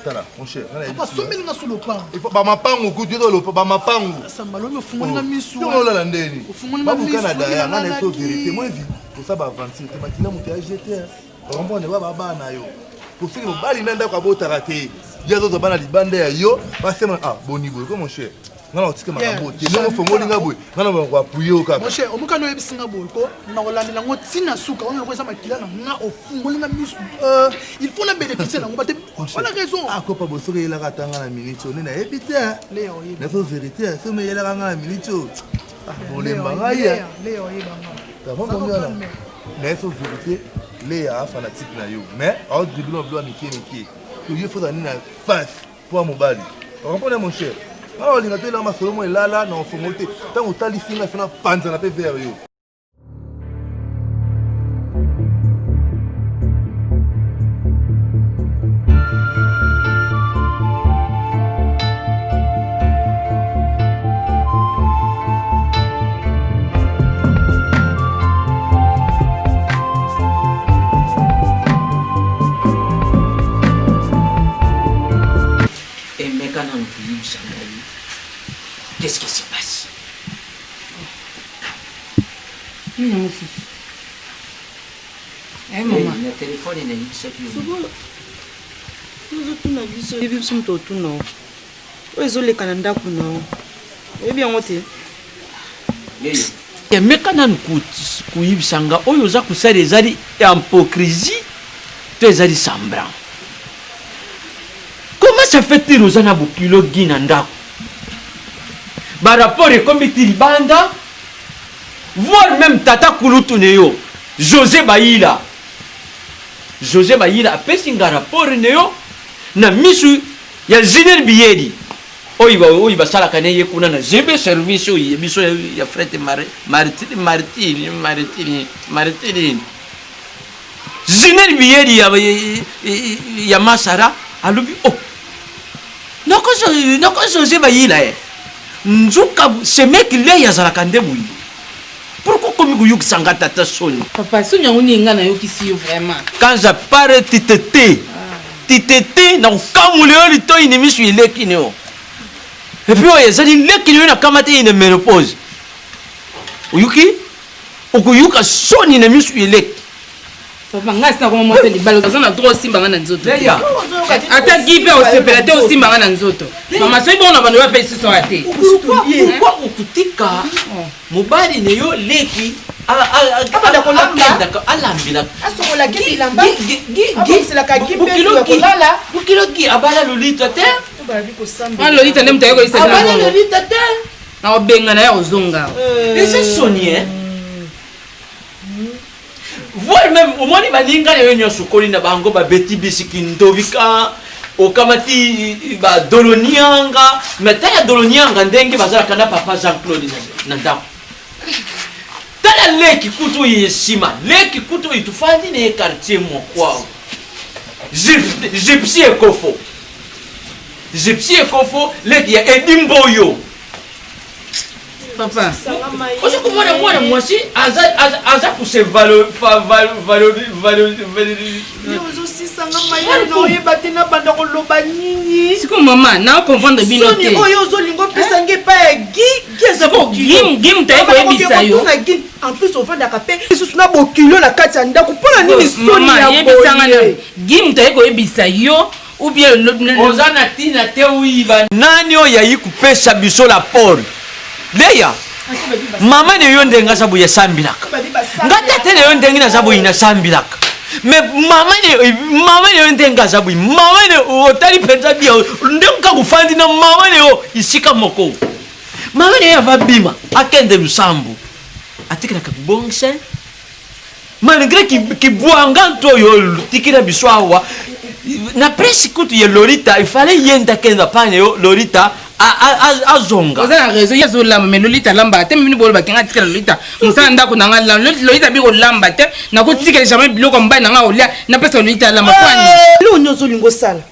Tala, mon cher. Papa, sommes-nous sur le pan. Il faut pas m'apprendre au coup de l'eau, pas m'apprendre. Ça m'a l'homme fumé la mise. Non, là, là, ndeni. Pas au Canada, il y a la vérité. Moi, je pour ça, avancer. Tu m'as dit là, mon père, j'étais. On va pas na yo. Pour ceux qui vont pas l'inanda quoi beau taraté. Il y a d'autres banales bande yo. Parce que ah boni boy, comment cher. Non, tu sais ma boy. Tu non faut molinga boy. Non, on va appuyer au cap. Mon cher, on m'a noyé bisinga boy ko. Na olandi la ngotina suka, on a ça makila na ofu molinga misu. Il faut la bénéficier na ngobate. On a raison. Ah ko pas boso ke la katanga na minute on na ébité. Léo yi. Na faut vérité, c'est mais la kanga na minute. Ah bon les bangaya. Léo yi banga. Ça va combien là? Mais faut vérité. Les fanatiques na yo mais au début on doit niquer il faut donner la face pour mon bali comprenez mon cher alors il a été là ma solo moi là non faut monter tant au tali finga fait na panza na pe vers yo. Qu'est-ce qui se passe? Non, maman. Le téléphone est là, c'est plus. Nous avons vu ce bébé sont tout non. Ils ont les Canada pour nous. Eh bien, on t'est. Et mais quand on couille sanga, on y a couché des ali hypocrisie, des ali semblant. Comment ça fait-il aux anabukilo guinanda? Par rapport à comme il banda, voire même Tata Kulutuneo, José Baïla. José Baïla a fait un rapport neo, na misu ya Ziner Biedi. Oiba sala kaneye kuna na zebe service oyi biso ya frère Martin. Ziner Biedi ya Masara alubi oh. Nako José Baïla Nzuka, ce mec-là, il y a un candébouille. Pourquoi comme vous avez un tata son? Papa, si vous avez un ici vraiment. Quand je parle titete, dans le cas où il est sur les kinéos. Et puis, il y a des kinéos qui ont été en ménopause. Vous avez un son qui est sur les. Papa, ngas na comment monter les balles. On a trop simba na nzoto. Ata gipe au separateur aussi manga na nzoto. Mama so bon na bando pa ici so ate. Pourquoi ukutika? Mobali ne yo leki Abada ko lambila. Alambila. Aso la gipe lamba. C'est la gipe ko lala. Bukilo ki abala lolito te. Ah lolito ndem tayo ko isa. Abala lolito te. Na obenga na ya ozonga. Et c'est sonnier. Voir même au moins il va dire qu'il y a un sukoli na bango ba beti bisikindovika okamati ba dolonianga mais tala dolonianga ndenge bazala kana papa Jean-Claude nanda tala leki kutu yesima leki kutu itufandi ne quartier mo kwao Gypsy Ekofo leki ya Edimboyo. Papa, parce que moi aussi aza pour se c'est comme maman, na comprendre bien noté. En plus on va na kapé, sous na bokilo la kati ndako pona nini soni ya boye. Gim taye ko ebisa yo ou bien ozana tina te uiba nani oyayi kupesa biso la port. Leya mama ne yo ndenga sabu ya sambilaka ngata te ne yo ndenga sabu ina sambilaka mais mama ne yo ndenga sabu mama ne otali penza bia ndenga kufandi na mama ne yo isika moko mama ne ya bima akende lusambu atikira kabongse malgré ki buanga to yo tikira biswawa na presse kutu ya Lolita il fallait yenda kenda pane yo Lolita azonga. Vous avez raison, il y a Zolam, mais Lolita lamba, t'es venu pour le bakin à tirer Lolita. On s'en a qu'on a Lolita biro lamba, n'a pas dit que jamais bilo comme bain n'a pas n'a pas Lolita lamba. L'eau nous solingo sale.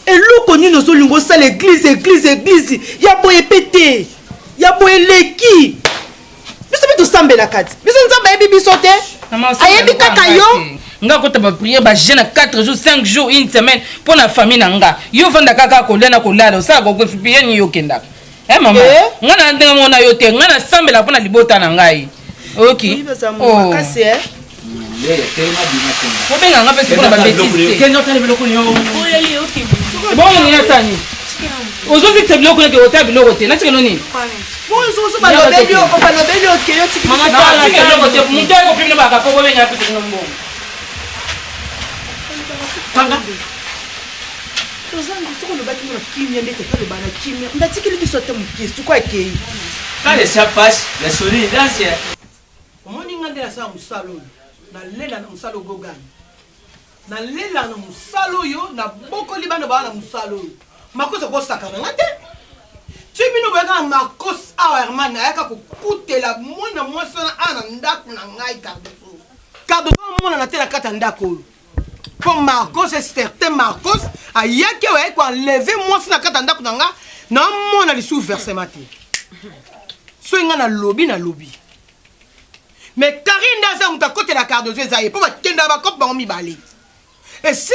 Et l'eau connu nous solingo sale église. Y'a boye pété, y'a boye leki. Mais ça peut tout sembler la carte. Mais ça ne s'en va bibi sauter. Ayebi kakayo. nga kota ba prière ba jeûne 4 jours 5 jours une semaine pour la famille nanga yo vanda kaka kolana kolala ça ko prière ni yo kenda mama nga na ndenga mona yo te nga na sambela pona libota na ngai OK oh kasi ko benga nga pesi pona ba bêtise kenyo tali biloko ni yo bon ni na tani ozo vite biloko ke hotel biloko te na tikelo nini bonzo ba lobeli OK yo tiki mama tala biloko te munde ko pimna ba ka ko benga pesi no mbongo tanga tozangi soko lo baki na kimia ndeke to bana kimia ndatikili bisote mukisu kwa kei kale ça passe la solidarité omoni ngande na sa musalo na lela na musalo gogani na lela na musalo yo na bokoli bana bana musalo makosa ko sakana ngate tibino beka makos awa herman ayaka kokutela mwana mwasana ana ndaku na ngai kado mwana na tela kata ndako pour Marcos et certain Marcos a yaki ouais quoi lever moi na kata ndako na nga na mona li sous versement te so nga na lobby mais Karine za muta côté la carte de jeu za pour ba kenda ba kop ba mi balé et si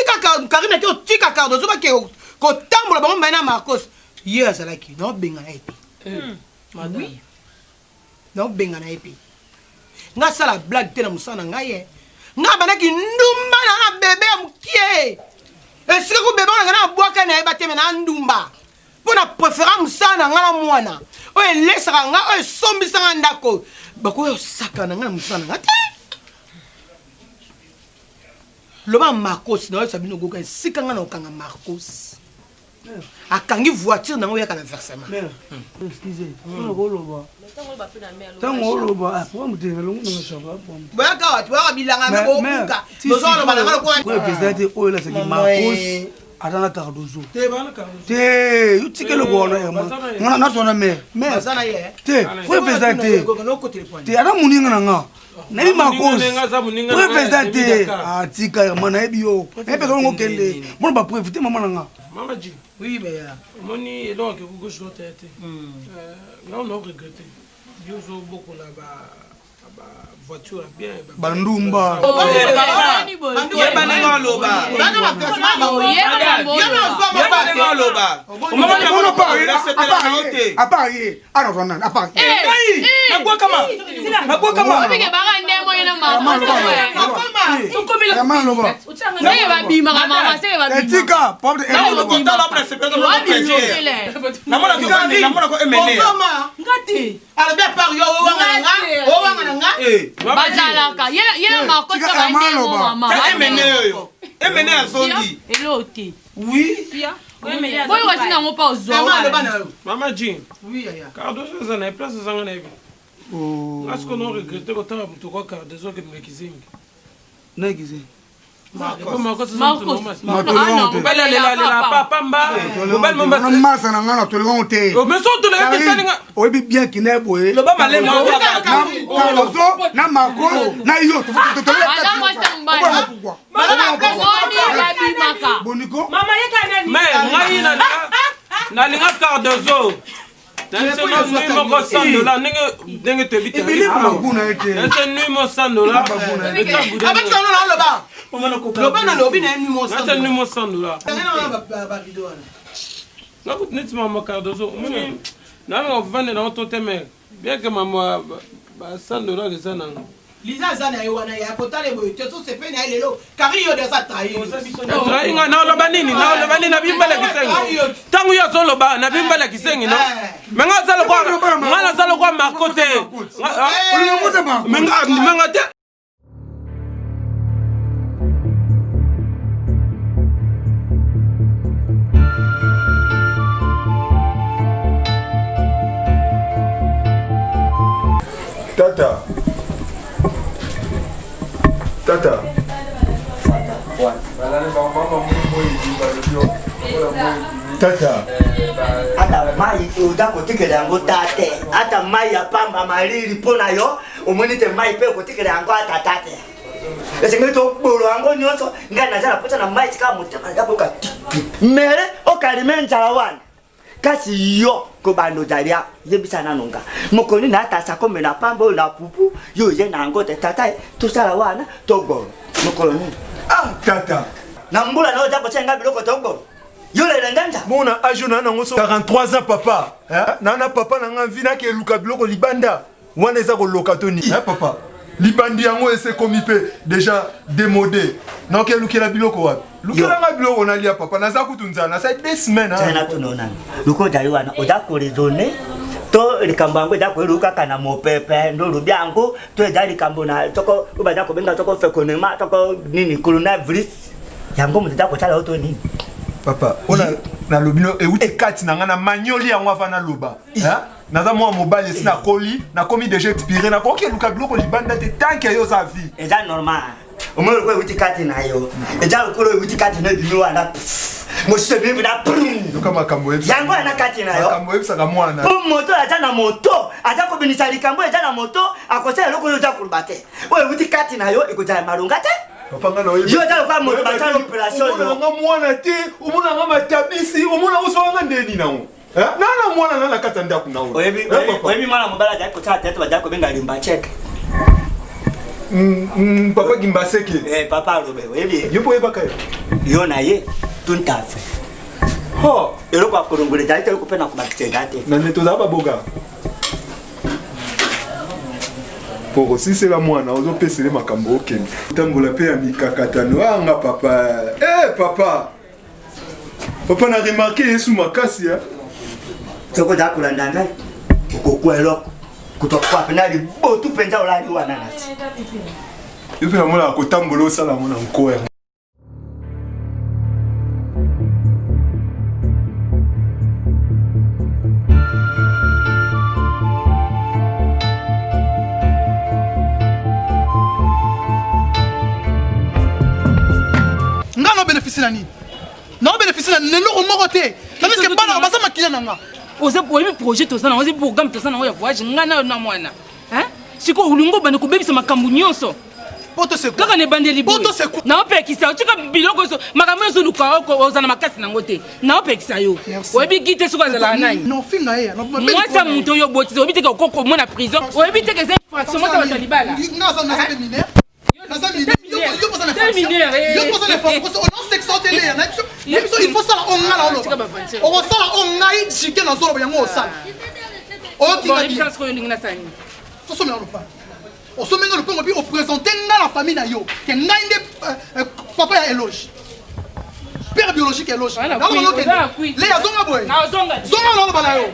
Karine ki o tika carte de jeu ba ko tambola ba mbana Marcos hier ça la ki no benga na epi madame no benga na epi nga sala blague te na musana nga ye nga banaki ndumba na bébé mukie esika ko bébé na bwaka na eba te na ndumba pona préférence musana nga na mwana o elesaka nga o sombisa nga ndako bako saka na nga musana nga te loba Marcos na sa bino goka sika nga na okanga Marcos akangi voiture na ngoya kana versement excusez on loba tango loba pour me dire longo na shaba ba ka watu ba bilanga na bokuka bozolo bana ngalo kwa président o la saki Marcos atanga Cardozo te utike le bona ngana na sona mais sana ye te président te ana muninga na nga na Marcos président te atika mana ebio ebe ko ngokende mo ba président mama na nga Maman dit, oui, mais Moni est donc gauche de tête. Là, on a regretté. Ils ont beaucoup là-bas. Voiture bien. Bandumba. bazalaka yena makota baende mama emene azondi elote oui boyo wasinga ngo pa ozwa Maman dit, oui ya Cardozo za na place za ngana hivi. Est-ce qu'on a regretté que tu as tout quoi Cardozo que me kizingi? Na kizingi. Marcos masa na ngana to lengo te mais so to lengo te nga o bi bien kine boye lo ba malema Cardozo na Marcos na yo to boniko mama yeka nani mais ngai na linga Cardozo c'est numéro $100 ndenge te bita ibili kuna ete c'est numéro $100 abacho na loba loba na lobi na numéro $100 c'est numéro $100 ba video na ko net mama Cardozo moni na ngo vande na to teme bien que mama ba $100 que ça na Lisa zana yewana ya kotale boyo teso sepe na lelo kari yo de sa trahi inga na loba nini na bimbala kisengi tangu yo so loba na bimbala kisengi no menga zalo kwa ngana zalo kwa makote menga te Tata. Tata. Ata mai uda kotikele yango tate. Ata mai ya pamba malili pona yo. Omonite mai pe kotikele yango ata tate. Esengi to bolo yango nyonso ngana zala pota na mai tika mutema yapo ka tiki. Mere o kalimenja lawana. Kasi yo ko bando jalia yebisa na nonga. Mokoni na tasa ko mena pamba na pupu yo ye na ngo te tata to sala wana to go. Mokoloni. Ah, tata. Nambula na oja kochenga biloko toko. Yole lenganja. Mona ajona na ngoso 43 ans papa. Nana papa na nga vina ke luka biloko libanda. Wana eza ko lokatoni. Papa. Libandi yango ese komi pe déjà démodé. Na ke lukela biloko wapi? Lukela nga biloko na lia papa. Naza kutunzana ça 2 semaines. Tena tunona. Luko jali wana oja ko raisonner. To likambo yango eza koeluka kana mopepe ndo lubyango to eza likambo na toko ubaza kobenga toko fekonema toko nini coronavirus yango mutu eza kotala oto nini papa ona na lobino euti kati na nga na manyoli yango afana loba naza mwa mobile esi na koli na komi déjà expiré na koki eluka biloko libanda te tanke yo sa vie eza normal omoi lokolo euti kati na yo eza lokolo euti kati na ebimi wana Monsieur Bibi na makambo yango ana kati na yo makambo ebisaka mwana po moto aza na moto aza kobinisa likambo eza na moto akosala eloko oyo oza koloba te oyo euti kati na yo ekozala malonga te papa nga na oyebi yo eza lokola moto basala opération omona nga mwana te omona nga matabisi omona osoka nga ndeni nango nana mwana nga na kati ya ndako na oyebi mwana mobala azali kosala tete bazali kobenga limba cheke papa gimbaseke papa alobe oyebi yo mpo oyebaka ye yo na ye tout à fait eloko akolongola ezali te eloko mpe na kobakisa eza te nane tozala baboka po kosisela mwana ozopesele makambo okende tambola mpe ya mikakatano anga papa papa na remarke yesu makasi ya soko ozala kolanda ngai okokwa eloko kutokwa pena libotu mpenza olali wana nati yo mpe namonaka kotambola osala ngo na nkoya non bénéficier na lelo moko te tandis que bana baza makila nanga oza oyebi projet tozana oza programme tozana oyo ya voyage nga nayo na mwana sikoyo olingo obanda kobebisa makambo nyonso kaka na ebandeli boye naopekisa otika biloko nyonso makambo nyonso oluka ozala makasi nango te naopekisa yo oyebi gi te soki azalaka nani mwasi ya moto oyo obotisa oyebi teke okomona prison oyebi teke eza infraction mwasi ya bato ya libala il faut ça on a là on ça on a chicken dans solo yango ça on se met dans le point on présenter la famille na yo que ngai papa ya éloge père biologique éloge les ya zonga boy zonga bala yo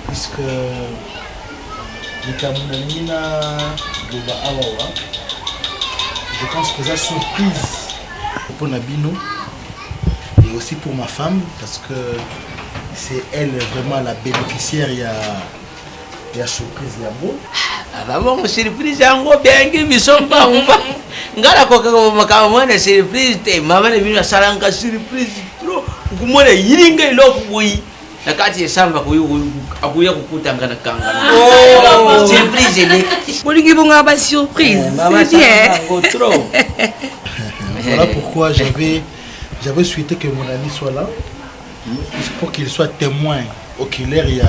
puisque les Camerounais je pense que c'est surprise pour Nabino et aussi pour ma femme parce que c'est elle vraiment la bénéficiaire il y a surprise il y a beau Vamos surprise yango bengi bisomba umba ngala koka makamwana surprise te mama ne bino salanga surprise trop kumona yiringa iloko boyi nakati esamba akuya kukutanga na kanga surprise ne bolingi bonga ba surprise c'est bien trop. Voilà pourquoi j'avais souhaité que mon ami soit là pour qu'il soit témoin oculaire. Il y a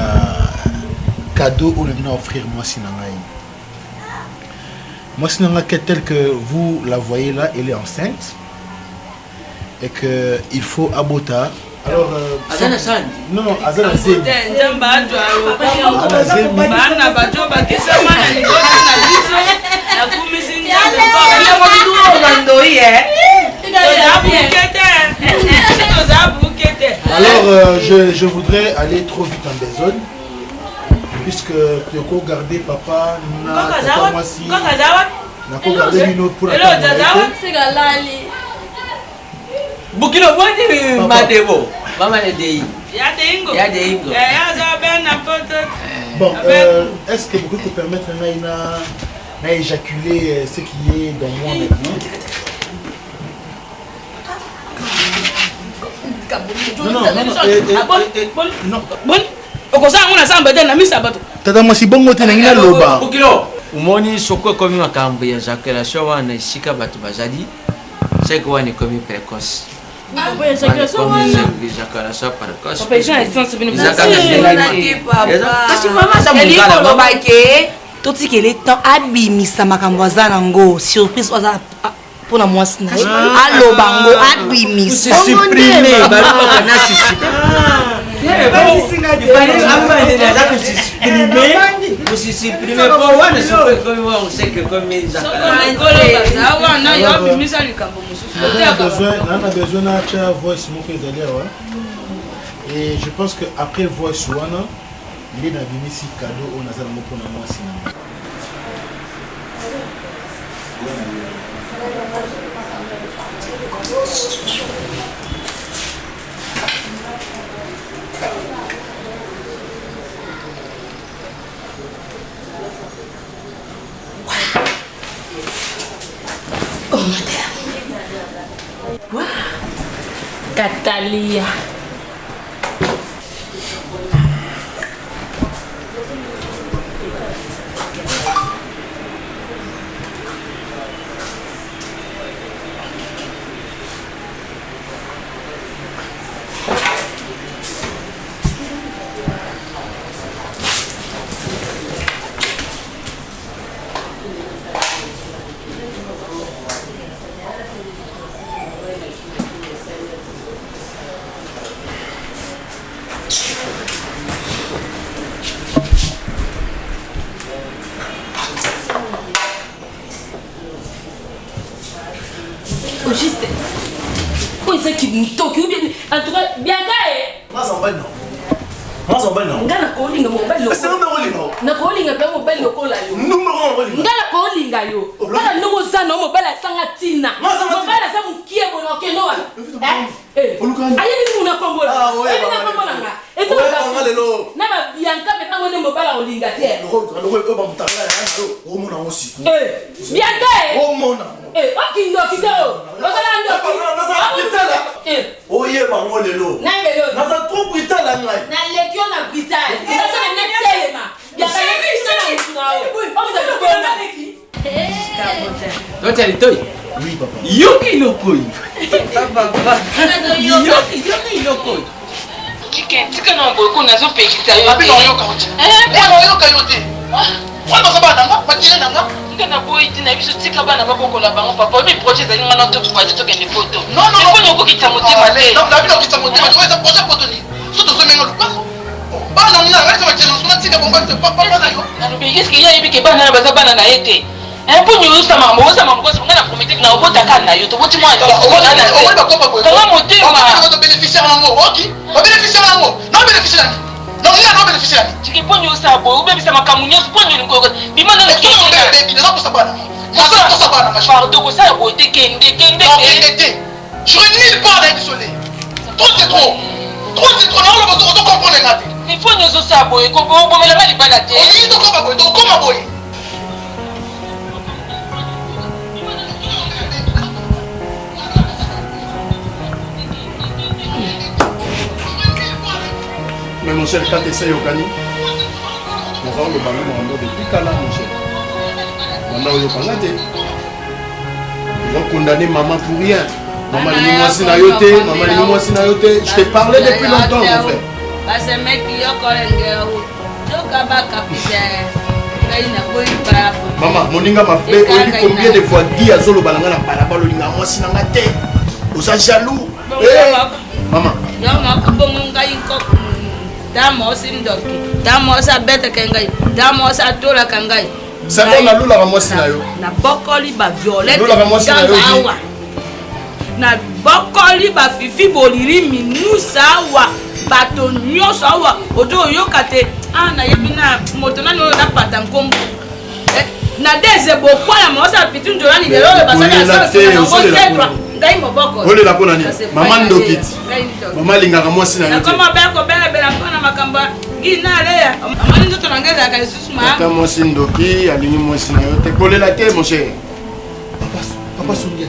cadeau où on a offrir moi Sinangaï. Moi Sinangaï tel que vous la voyez là, elle est enceinte et que il faut abota. Alors non non Azana Zemi. Alors je voudrais aller trop vite en besogne puisque Pyoko garder papa na moi si na ko garder une autre pour la Bukilo boni madebo mama ne dei ya deingo ya za bena poto. Bon est-ce que vous pouvez permettre na éjaculer ce qui est dans moi maintenant? Non. Bon, okosa ngona samba tena misa bato. Tata mwasi bongo tena ngina loba. Bukilo umoni soko komi makambo ya jaculation wana isika bato bazali C'est quoi une commis précoce? Éjaculation précoce. totikele temps abimisa makambo aza nango surprise aza mpona mwasi na ye aloba ngo abimisa et je pense que après voice wana il est dans bimisi cadeau on a ça pour moi sinon oh madame wow. Catalia juste oui c'est qui me toque ou bien en tout cas bien gars moi ça va non moi ça va non ngana ko linga mo bello c'est non linga na ko linga pe mo bello ko la yo numéro linga ngana ko linga yo bala no za no mo bela sanga tina mo bela sa mu kie bo no ke no ayi ni mu na kombola ah oui na kombola nga et to ba lelo na ba bianca pe tango ne mo bela o linga te lo ba mutala o mo na osi bianca o mo na okindo kitao ozala oye bango lelo naza trop brutal ngai na lekio na brutal nasa na telema ya ba yebisa na mtunao Toi, oui papa yoki lokoi papa yoki lokoi tika na ngoko nazo pekisa yo abi na yoka uti na yoka yote wana sabana nga matile nanga ngana boy tina biso tika bana bakokola bango papa obi projet za ngana to kwa to kende photo non ko nyoko kita motema te non abi na kita motema to eza projet photo ni soto zo menga lupa bana nga ngati ma challenge na tika bomba papa na yo alobi qu'est-ce qu'il y a ibike bana baza bana na ete pour nous ça m'a parce qu'on a promis que na obota kana yo to boti moi on va pas quoi kama motema on va bénéficier nango OK on bénéficier nango non bénéficier non il y a non bénéficier tiki pour nous ça bo obebi ça makamunyo pour nous ngoko bimana na ki on va ça bana ça bana pardon ko ça bo te kende je nulle part d'être désolé trop c'est trop non on va se comprendre ngati il faut nous ça bo ko bo mela mali bana te on dit to koma boy Mais mon cher, quand tu essayes au Kani, nous avons le ballon depuis Kala, mon cher. Maintenant, on ils ont condamné maman pour rien. Maman, je t'ai parlé depuis longtemps, mon frère. Maman, mon linga m'a fait combien de fois dit à Zolo Balangana Balabalo linga moi si nanga te. Vous êtes jaloux. Maman. Damo sindoki damo sa bete kengai damo sa tola kangai c'est bon na lula moi sinayo na bokoli ba violette lula moi sinayo na bokoli ba fifi boliri minu sawa bato nyoso awa oto yokate na yebina moto na no na pata nkombo na deze bokwala mo sa pitu njolani lelo basaka sa ngo ngai moboko ole la pona ni mama ndokiti mama lingaka mwasi na yote kama bako bela bela mpona makamba gina leya amani nzoto nangeza ka Yesu ma ta mwasi ndoki alingi mwasi na yote kolela te mon cher papa Sungia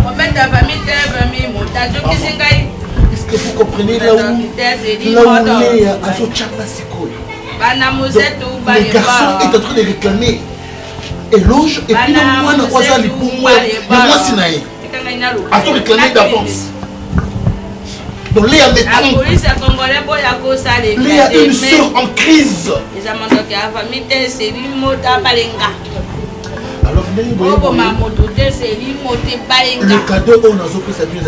obeta famille motajo kisingai est-ce que vous comprenez là où Léa a son chapa c'est quoi bana muzetu le garçon est en train de réclamer éloge et puis le moine oza libumu ya mwasi na ye ato réclamé d'avance. Donc Léa me trompe. Léa est une sœur en crise. Alors le cadeau on a pris sa vie.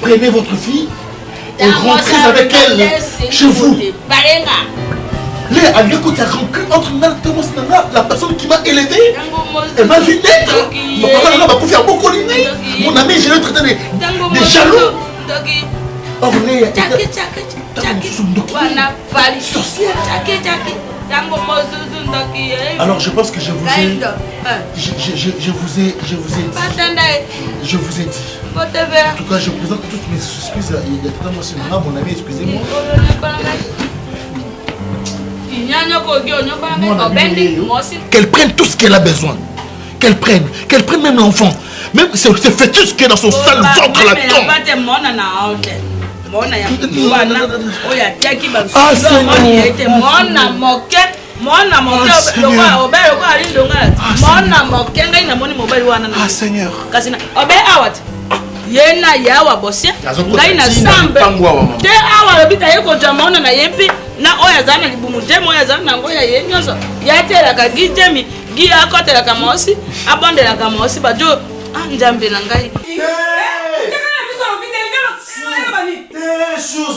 Prenez votre fille et rentrez avec elle chez vous. Léa, elle écoute la rancune entre la personne qui m'a élevé. Elle va vite naître. Mon ami, je l'ai traité des jaloux. Or Léa, alors je pense que je vous ai dit. En tout cas, je présente toutes mes excuses. Il y a totalement mon ami, excusez-moi. Qu'elle prenne tout ce qu'elle a besoin. Qu'elle prenne même l'enfant. Même ce fœtus qui est dans son sale ventre là-dedans. Ah Seigneur. Yena yawa bosia ngai na sambe te awa lobita yeko jamaona na yempi na oya zana libumu te moya zana ngoya yenyoso yatela ka gijemi gi akotela ka mosi abondela ka mosi bajo njambe na ngai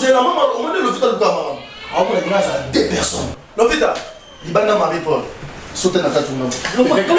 c'est la maman on est l'hôpital de maman on prend grâce à deux personnes l'hôpital Libana Marie-Paul sauter dans ta tournée l'hôpital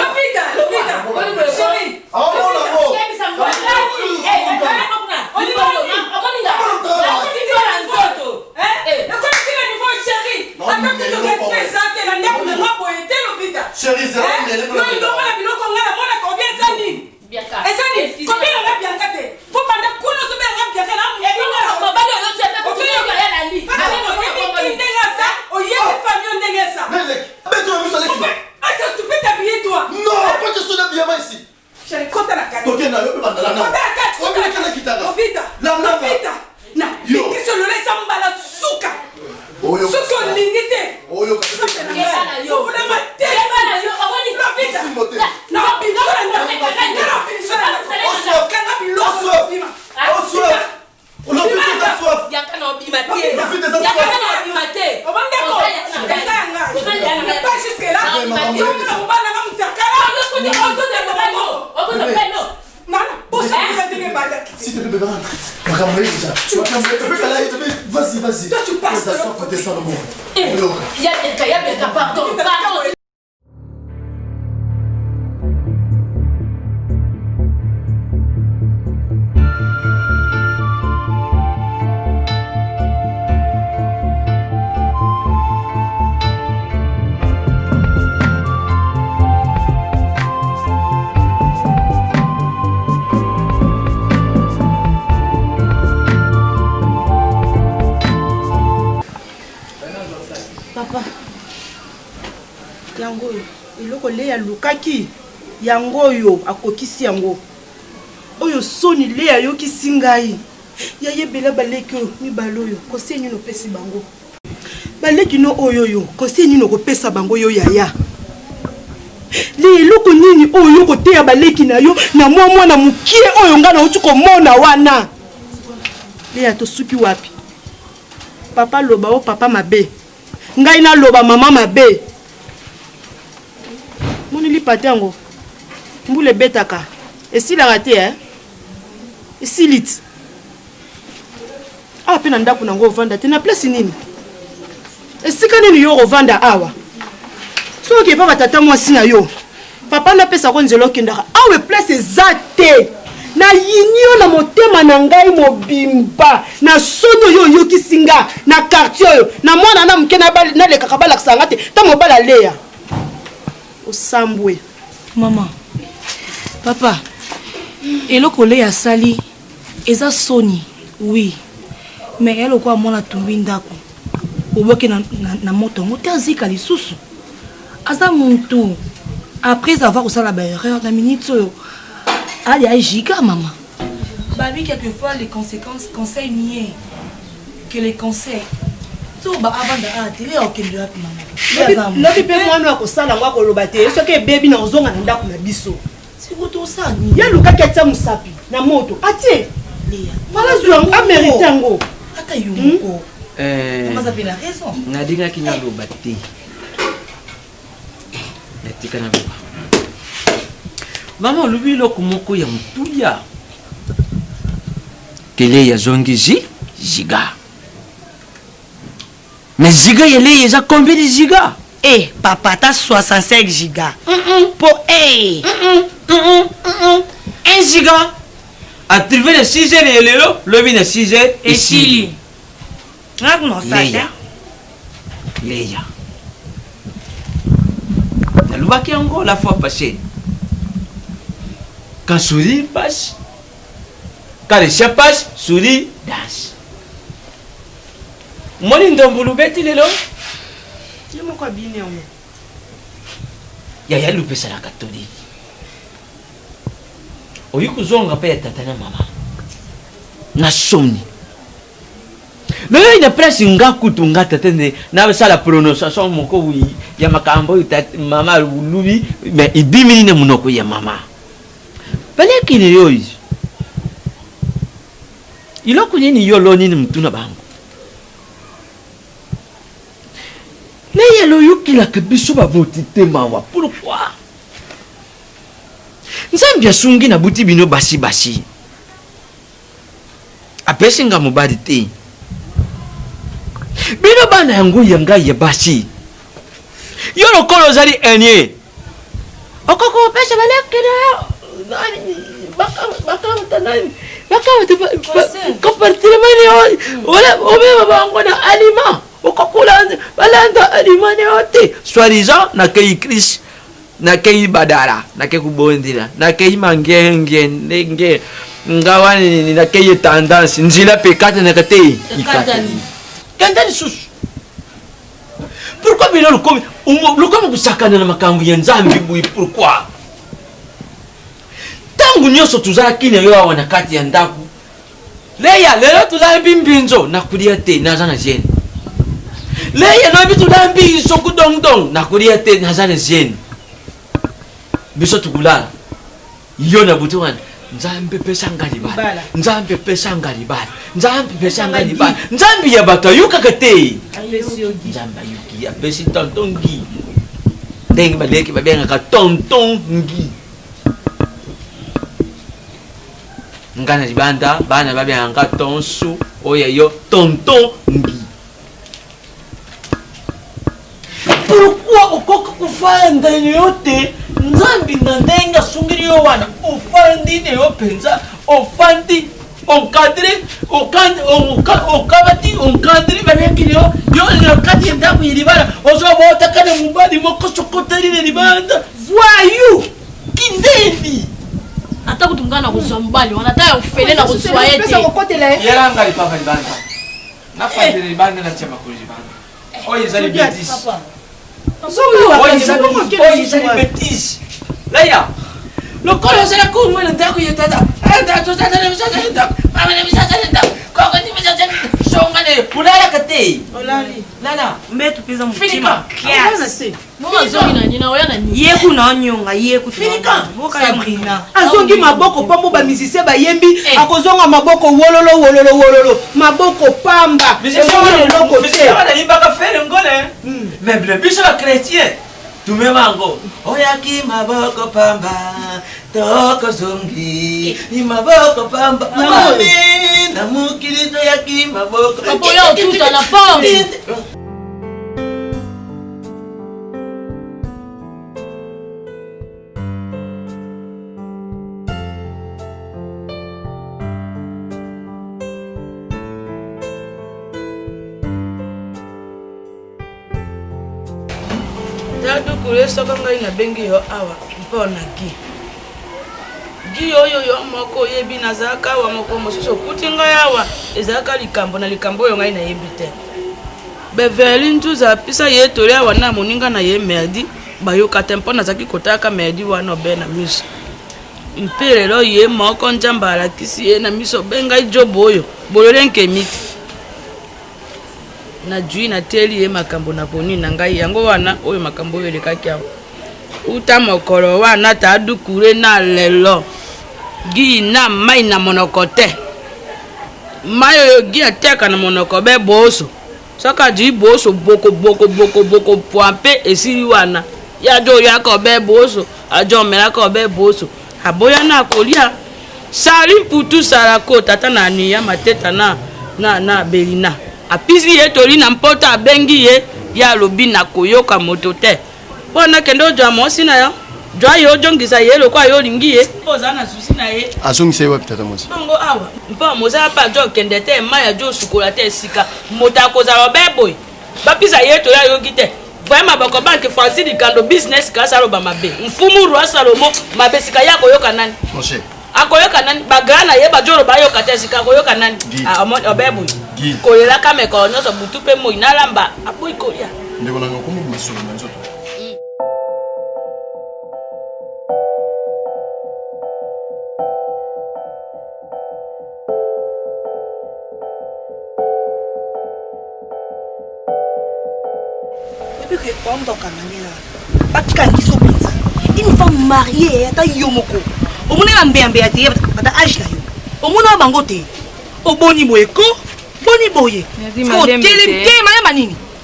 Vas-y. Toi, tu passes de l'autre côté. Il y a des cas, pardon. yango eloko Léa lukaki yango yo akokisi yango oyo soni Léa yokisi ngai yayebela baleki mibalo yo koseni no pesi bango baleki no oyo yo koseni no kopesa bango yo yaya eloko nini oyo koteya baleki na yo na mwana mukie oyo ngana uti komona wana Léa tosuki wapi papa loba o papa mabe ngai na loba mama mabe moni li patango mbule betaka esilaka te esilit awa mpe na ndako nango ovanda te na place nini esika nini yo ovanda awa soki epa batata mwasi na yo papa napesako nzela okendaka awa place eza te na yini yo na motema na ngai mobimba na soni oyo oyokisi nga na quartier oyo na mwana na moke nalekaka balakisa nga te ta mobala Léa osambwe mama papa eloko Léa sali eza soni oui mais eloko amona tumbi ndako oboke na moto moto azika lisusu aza muntu après avoir osala ba erreur na minute oyo ali ajiga maman babi quelquefois les conséquences conseillent mieux que les conseils so ba abanda tele okende wapi mama lobi pe mwana akosala ngo akoloba te soki ebebi na ozonga na ndako na biso sikoto osani ye lukaki atia mosapi na moto atie vala zwi yango amerite yango ata yo moko mazapi na raison nadingaki naloba te natika na loba mama olobi eloko moko ya motuya tele ya zongi ziga mais ziga yele eza combien de giga papa ta 65 giga pour 1 giga à trouver le 6 heures et le 6 heures et Chili Leia nalobaki yango la fois passée quand souris passe quand le chien passe souris danse moni ndombulu beti lelo ye moko abini yango yaya lupesalaka todi oyi kuzonga mpe ya tata na mama na soni lelo ina place nga kutu nga tata nde nasala prononciation moko ya makambo mama lubi mais idimini na munoko ya mama palekini yoyi iloko nini yolo nini mtuna bango leye loyokilaka biso bavoti te mawa pourquoi nzambe asungi na buti bino basi apesi nga mobali te bino bana yango ya ngai ya basi yo lokolo ozali enye okoko opesa balekina compartimani obeba bango na aliment okokula balanda aliment yote soi-disant nakei Christ nakei badala nakei kubondila nakei mangenge ndenge ngawani nakei tendance nzila pekate nakatei ikatani kandani susu pourquoi bino lukomi kusakana na makambo ya nzambi bui pourquoi tangu nyonso tuzalaki na yo awa na kati ya ndako leya lelo tuzali mbinzo nakulia te naza na jene leya lobi tulambi soku dongdong nakulia te naza na jene biso tukulala yo na butu wana nzambe pesa ngali bala nzambe pesa ngali bala nzambe pesa ngali bala nzambe ya bato yuka te nzambe yuki ya pesi tonton ngi ndenge baleki babenga ka tonton ngi ngana libanda bana babenga ka tonsu oya yo tonton ngi pourquoi okoka kufanda yote nzambi na ndenge asungiri yo wana ofandi ne yo penza ofandi encadré okabati encadré babekili yo kati ndako yelibala ozobota kana mubali moko sokotali ne libanda voyou kindendi ata kutungana kuzwa mbali wana ata ufele na kuzwa yete yeranga lipapa libanda nafandele libanda na chama kulibanda oyo zali betis oyo zali betis laya lokolo zala kumwe ndako yetata ndako tata ndako mama ndako koko songane ulala kate olali lala metu peza mutima kiasi mwa zongi na nina oya na ni yeku na onyonga yeku finika boka ya brina azongi maboko pambo ba musicien bayembi akozonga maboko wololo maboko pamba ezongi eloko te wana imbaka fere ngole mais biso ba chrétien tumemango oyaki maboko pamba toko zongi ni maboko pamba mami na mukili to yaki maboko papa ya tuta na porte tadukulu soko ngai nabengi yo awa mpona gi oyo yo moko oyebi nazalaka awa moko mosusu okuti ngai awa ezalaka likambo na likambo oyo ngai nayebi te beveli ntuza apesa ye toli awa na moninga na ye merdi bayoka te mpo nazalaki kotalaka merdi wana obe na miso mpe lelo ye moko nzambe alakisi ye na miso obe ngai jobo oyo bolole nkemi te na jui na teli ye makambo na poni na ngai yango wana oyo makambo oyo lekaki awa uta mokolo wana tadukure na lelo gi na mai na monoko te mai oyo gi ateka na monoko be boso saka ji boso boko poampe esiri wana ya jo ya ko be boso ajo mera ko be boso aboya na kolia sari putu sarako tata na ni ya mateta na belina apisi ye tori na mpota abengi ye ya lobi na koyoka moto te wana kendo jo amosi na yo jo ayo jongisa ye lokwa yo lingi ye poza na susi na ye azongisa ye wapi tata mosi bongo awa mpo moza pa jo kende te maya jo sukola te sika mota kozala beboy bapisa ye to ya yoki te vraiment bako banque Francis Likando business ka salo ba mabe mfumu roi Salomo mabe sika ya koyoka nani mon cher akoyoka nani bagana ye bajoro bayoka te sika koyoka nani obeboy kolela kame ko nyoso butu pe mo inalamba aboy kolia ndeko nanga komo masolo na nzoto une femme mariée ata yomoko omona na mbembe ya te ata âge na yo omona bango te oboni boyeko boni boye otele te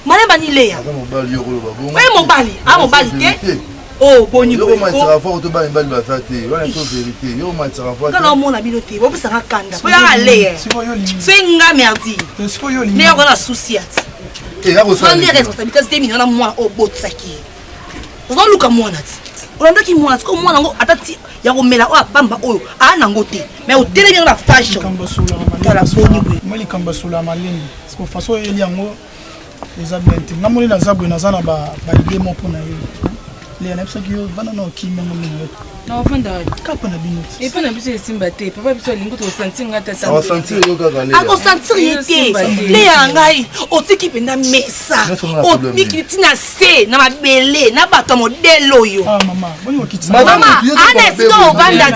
malemba ni leya oye mobali te o boni boyekokala omona bino te bopesanga kanda po yaka leya so nga merdi leya kona souci ati prendre responsabilité te mino na mwana obotisaki ye ozoluka mwana ti olandaki mwana ti ko mwana ngo atati ya komela oyo apamba oyo aa nango te mais otelemi yango na fashion tala boni boye moi likambo sola malindi parce que façon eli yango eza bien te nga moni naza boye naza na baide mo mpo na ye leya nayebisaki yo bana na okimi yango mino na ofanda kapa na bino te epa na biso esimba te papa biso alingi tosentir nga akosentir ye te leya na ngai otiki mpenza mesa omiki ntina se na mabele na bato ya modele oyo mama ana esika ovanda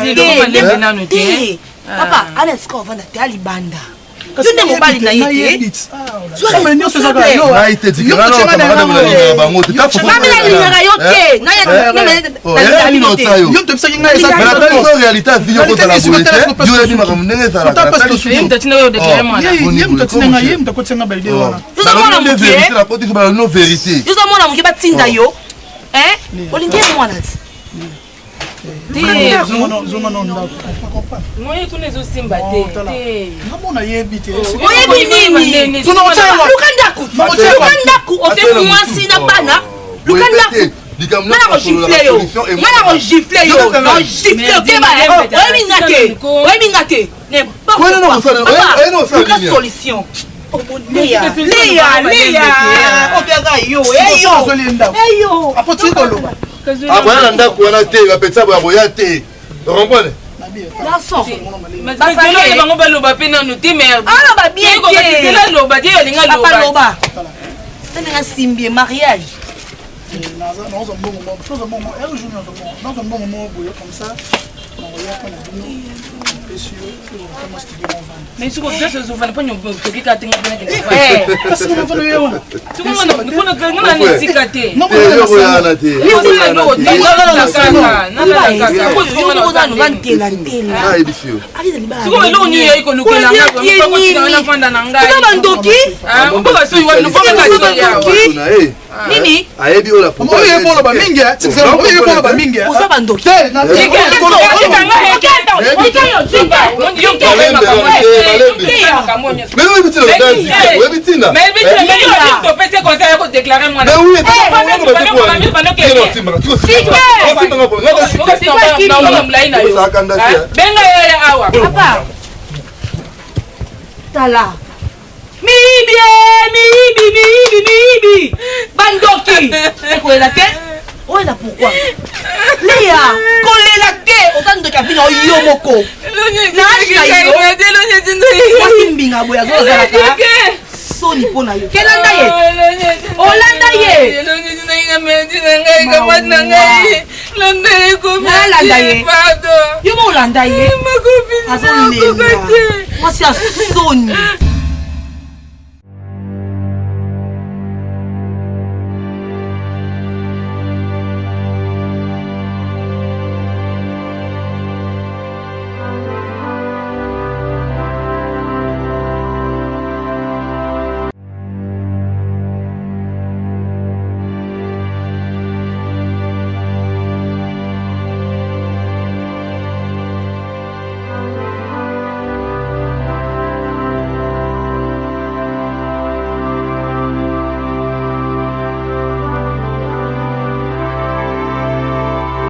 te papa ana esika ovanda te alibanda yo nde mobali na ye te nalingaka yo te yozomona moke batinda yo olingi ye mwana ti oyebi nini luka ndaku ote mwasi na bana luka ndaku ngana kogifle yo oyebi nga te luka solution Leya, obiaga yo, eyo. Apoti koloba. Abona ndako wana te, bapetsa boya te. Rompone. Garçon. Basalo bango baloba pe nanu te merde. Ah ba bien ko batela loba te yo linga loba. Papa loba. Tena simbi mariage. Naza un bon moment comme ça. Mais tu comprends ce souvent pas nous toki ka tinga pena ke. Parce que on va le yo. Tu comprends nous na ni sikate. Non Nini? Ayebi ola papa. Oye polo ba mingi, oye polo ba mingi. Oza bandoki. Tala. Mibi bandoki ekolela te oyebi pourquoi leya kolela te otandoki abino yo moko nasi mbinga boye azozalaka soni mpo na yo kelanda ye olanda ye nalanda ye yo mo olanda ye azolela mwasi ya soni